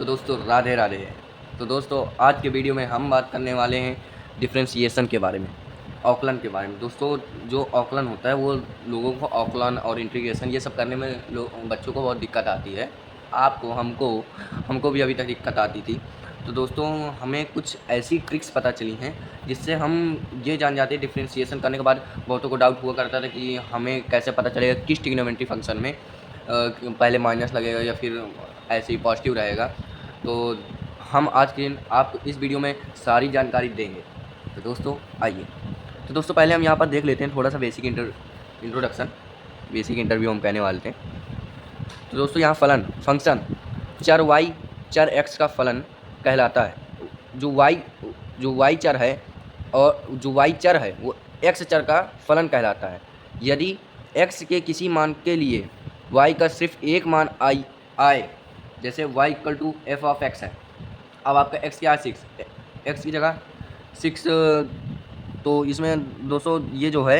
तो दोस्तों राधे राधे। तो दोस्तों आज के वीडियो में हम बात करने वाले हैं डिफ्रेंशिएशन के बारे में, ऑकलन के बारे में। दोस्तों जो ऑकलन होता है वो लोगों को ऑकलन और इंटीग्रेशन ये सब करने में बच्चों को बहुत दिक्कत आती है। आपको हमको भी अभी तक दिक्कत आती थी। तो दोस्तों हमें कुछ ऐसी ट्रिक्स पता चली हैं जिससे हम ये जान जाते हैं डिफ्रेंशिएशन करने के बाद। बहुतों को डाउट हुआ करता था कि हमें कैसे पता चलेगा किस ट्रिग्नोमेट्री फंक्शन में पहले माइनस लगेगा या फिर ऐसे ही पॉजिटिव रहेगा। तो हम आज के दिन आपको इस वीडियो में सारी जानकारी देंगे। तो दोस्तों आइए। तो दोस्तों पहले हम यहाँ पर देख लेते हैं थोड़ा सा बेसिक इंट्रोडक्शन, बेसिक इंटरव्यू हम कहने वाले थे। तो दोस्तों यहाँ फंक्शन चर y चर x का फलन कहलाता है। जो y चर है और जो y चर है वो x चर का फलन कहलाता है। यदि x के किसी मान के लिए y का सिर्फ एक मान आए, जैसे y equal to f of x है। अब आपका x क्या है 6, x की जगह 6। तो इसमें दोस्तों ये जो है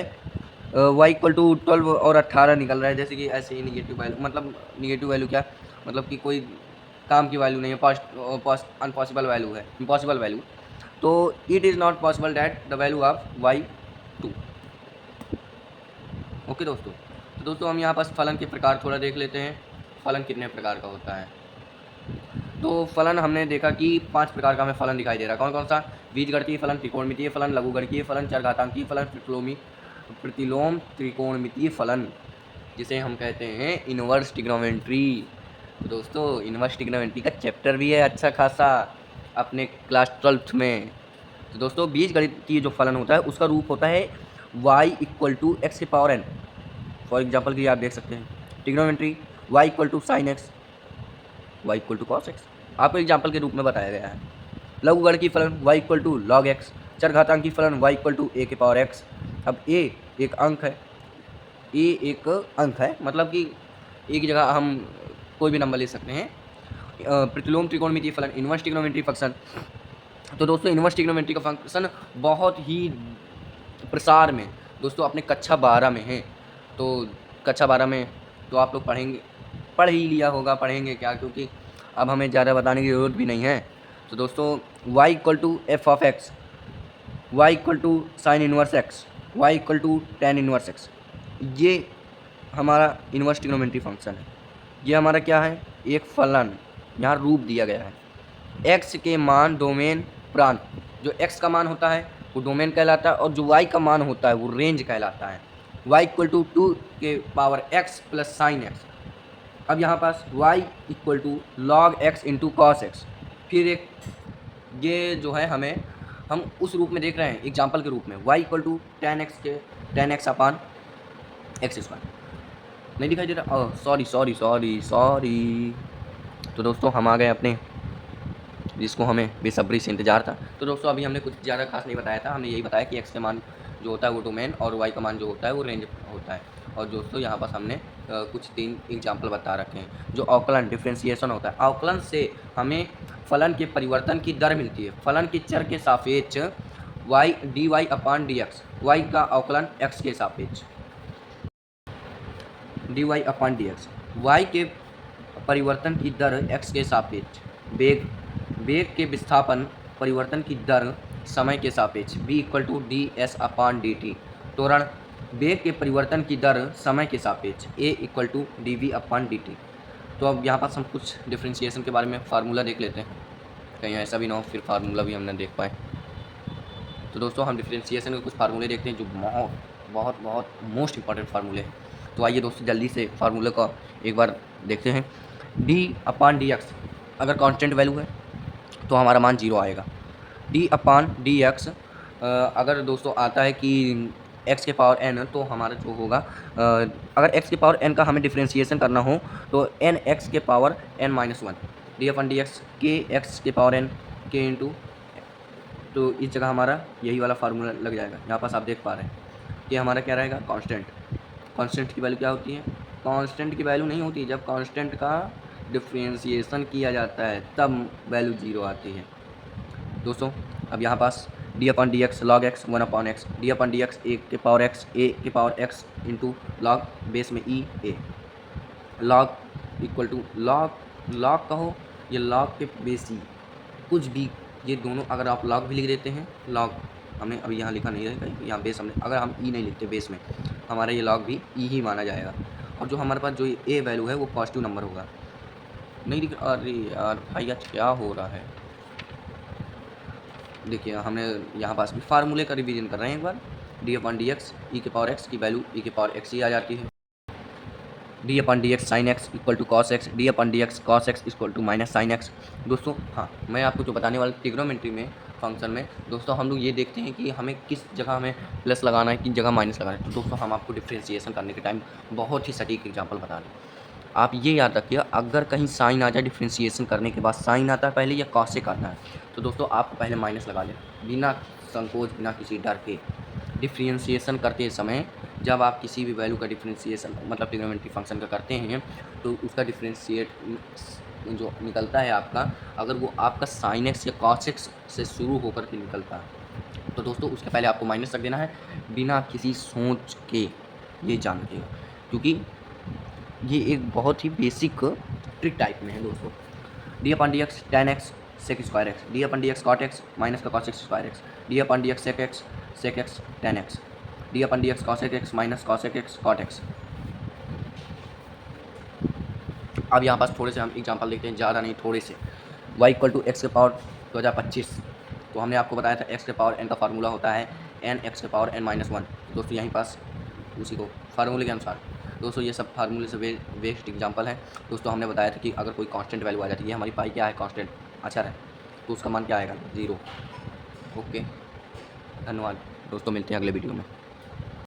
y इक्वल टू 12 और 18 निकल रहा है। जैसे कि ऐसे ही निगेटिव वैल्यू, मतलब निगेटिव वैल्यू क्या, मतलब कि कोई काम की वैल्यू नहीं है, अनपॉसिबल वैल्यू है, इम्पॉसिबल वैल्यू। तो it is not possible that the value of y2। Okay दोस्तों। तो दोस्तों हम यहाँ पास फलन के प्रकार थोड़ा देख लेते हैं। फलन कितने प्रकार का होता है। तो फलन हमने देखा कि 5 प्रकार का हमें फलन दिखाई दे रहा है। कौन कौन सा? बीजगणितीय फलन, त्रिकोणमितीय फलन, लघुगणकीय फलन, चरघातांकीय फलन, प्रतिलोम त्रिकोणमितीय फलन, जिसे हम कहते हैं इनवर्स ट्रिग्नोमेट्री। तो दोस्तों इनवर्स ट्रिग्नोमेट्री का चैप्टर भी है अच्छा खासा अपने क्लास 12th में। तो दोस्तों बीजगणितीय जो फलन होता है उसका रूप होता है y इक्वल टू एक्स की पावर n। फॉर एग्जाम्पल के लिए आप देख सकते हैं trigonometry y equal to sine x, y equal to cos x, आपको एग्जाम्पल के रूप में बताया गया है। लघुगणकीय फलन y equal to log x, चरघातांकी फलन y इक्वल टू a की पावर x। अब a एक अंक है, a एक अंक है, मतलब कि एक जगह हम कोई भी नंबर ले सकते हैं। प्रतिलोम त्रिकोणमितीय फलन, इनवर्स ट्रिग्नोमेट्री फंक्शन। तो दोस्तों इनवर्स ट्रिग्नोमेट्री का फंक्शन बहुत ही प्रसार में दोस्तों अपने कक्षा 12 में है। तो कक्षा 12 में तो आप लोग पढ़ ही लिया होगा, पढ़ेंगे क्या, क्योंकि अब हमें ज़्यादा बताने की ज़रूरत भी नहीं है। तो दोस्तों y equal to f of x, y equal to sine inverse x, y equal to tan inverse x, ये हमारा इनवर्स ट्रिग्नोमेट्री फंक्शन है। ये हमारा क्या है? एक फलन। यहाँ रूप दिया गया है x के मान डोमेन प्रांत। जो x का मान होता है वो डोमेन कहलाता है और जो y का मान होता है वो रेंज कहलाता है। y इक्वल टू 2 के power x plus sine x. अब यहाँ पास y equal to log x into cos x. फिर एक ये जो है हम उस रूप में देख रहे हैं एग्जाम्पल के रूप में y equal to ten x upon x square. नहीं दिखाई दे रहा? सॉरी। तो दोस्तों हम आ गए अपने जिसको हमें बेसब्री से इंतजार था। तो दोस्तों अभी हमने कुछ ज़्यादा खास नहीं बताया था, हमने यही बताया कि x के मान जो होता है वो डोमेन और y का मान जो होता है वो रेंज होता है। और दोस्तों यहाँ पास हमने कुछ 3 एग्जाम्पल बता रखे हैं। जो ऑकलन डिफ्रेंशिएशन होता है, ऑकलन से हमें फलन के परिवर्तन की दर मिलती है। फलन के चर के सापेक्ष y dy अपान dx, y का ऑकलन x के सापेक्ष dy अपान dx, y के परिवर्तन की दर x के सापेक्ष, वेग के विस्थापन परिवर्तन की दर समय के सापेक्ष b equal to d s upon d t, त्वरण वेग के परिवर्तन की दर समय के सापेक्ष a equal to d v upon d t. तो अब यहाँ पास हम कुछ डिफ्रेंशिएशन के बारे में फार्मूला देख लेते हैं, कहीं ऐसा भी ना हो फिर फार्मूला भी हम ना देख पाए। तो दोस्तों हम डिफ्रेंशिएशन के कुछ फार्मूले देखते हैं जो बहुत मोस्ट इंपॉर्टेंट फार्मूले हैं। तो आइए दोस्तों जल्दी से फार्मूले का एक बार देखते हैं। d अपान डी एक्स अगर कांस्टेंट वैल्यू है तो हमारा मान 0 आएगा। d अपान डी एक्स अगर दोस्तों आता है कि x के पावर n तो हमारा जो होगा अगर x के पावर n का हमें डिफ्रेंशिएशन करना हो तो n x के power n minus 1, D upon d x के x के पावर n के इंटू। तो इस जगह हमारा यही वाला फार्मूला लग जाएगा। यहाँ पास आप देख पा रहे हैं कि हमारा क्या रहेगा, कांस्टेंट की वैल्यू क्या होती है? कांस्टेंट की वैल्यू नहीं होती, जब कांस्टेंट का डिफ्रेंशिएशन किया जाता है तब वैल्यू 0 आती है। दोस्तों अब यहाँ पास d upon d x log x 1 upon x, d upon d x a के power x into log base में e a, log equal to log कहो ये लॉग के बेस ई कुछ भी, ये दोनों अगर आप लॉग भी लिख देते हैं, लॉग हमने अभी यहाँ लिखा नहीं है, यहाँ बेस हमने, अगर हम ई नहीं लिखते बेस में, हमारा ये लॉग भी ई ही माना जाएगा। और जो हमारे पास जो ए वैल्यू है वो पॉजिटिव नंबर होगा। नहीं दिख, अरे यार भाई आज क्या हो रहा है। देखिए हमने यहाँ पास भी फार्मूले का रिवीजन कर रहे हैं एक बार। D upon d x e के पावर एक्स की वैल्यू ई के पावर एक्स ही आ जाती है। D upon d x sine x equal to cos x, d upon d x cos x equal to minus sine x. दोस्तों हाँ, मैं आपको जो बताने वाला ट्रिग्नोमेट्री में फंक्शन में दोस्तों हम लोग ये देखते हैं कि हमें किस जगह हमें प्लस लगाना है, किस जगह माइनस लगाना है। तो दोस्तों हम आपको डिफ्रेंसिएशन करने के टाइम बहुत ही सटीक एग्जाम्पल बता रहे हैं। आप ये याद रखिए, अगर कहीं साइन आ जाए डिफ्रेंसिएशन करने के बाद, साइन आता है पहले या कॉसेक आता है, तो दोस्तों आपको पहले माइनस लगा लेना, बिना संकोच बिना किसी डर के। डिफ्रेंसिएशन करते समय जब आप किसी भी वैल्यू का डिफ्रेंसिएशन मतलब ट्रिग्नोमेट्री फंक्शन का करते हैं, तो उसका डिफ्रेंशिएट जो निकलता है आपका, अगर वो आपका साइन एक्स या कॉस एक्स से शुरू होकर के निकलता है, तो दोस्तों उसके पहले आपको माइनस रख देना है बिना किसी सोच के, ये जान के, क्योंकि ये एक बहुत ही बेसिक ट्रिक टाइप में है दोस्तों। D upon d x tan x sec square x, d upon d x cot x minus का cos x square x, d upon d x sec x tan x, d upon d x cos x minus cos x cot x. अब यहाँ पास थोड़े से हम example देखते हैं, ज़्यादा नहीं थोड़े से। y इक्वल टू एक्स के पावर 2025, तो हमने आपको बताया था एक्स के पावर n का फार्मूला होता है n एक्स के पावर n माइनस वन। दोस्तों यहीं पास उसी को फार्मूले के अनुसार, दोस्तों ये सब फार्मूले से बेस्ड एग्जांपल है। दोस्तों हमने बताया था कि अगर कोई कांस्टेंट वैल्यू आ जाती है, हमारी पाई क्या है कांस्टेंट अच्छा है, तो उसका मान क्या आएगा 0। ओके, धन्यवाद दोस्तों, मिलते हैं अगले वीडियो में।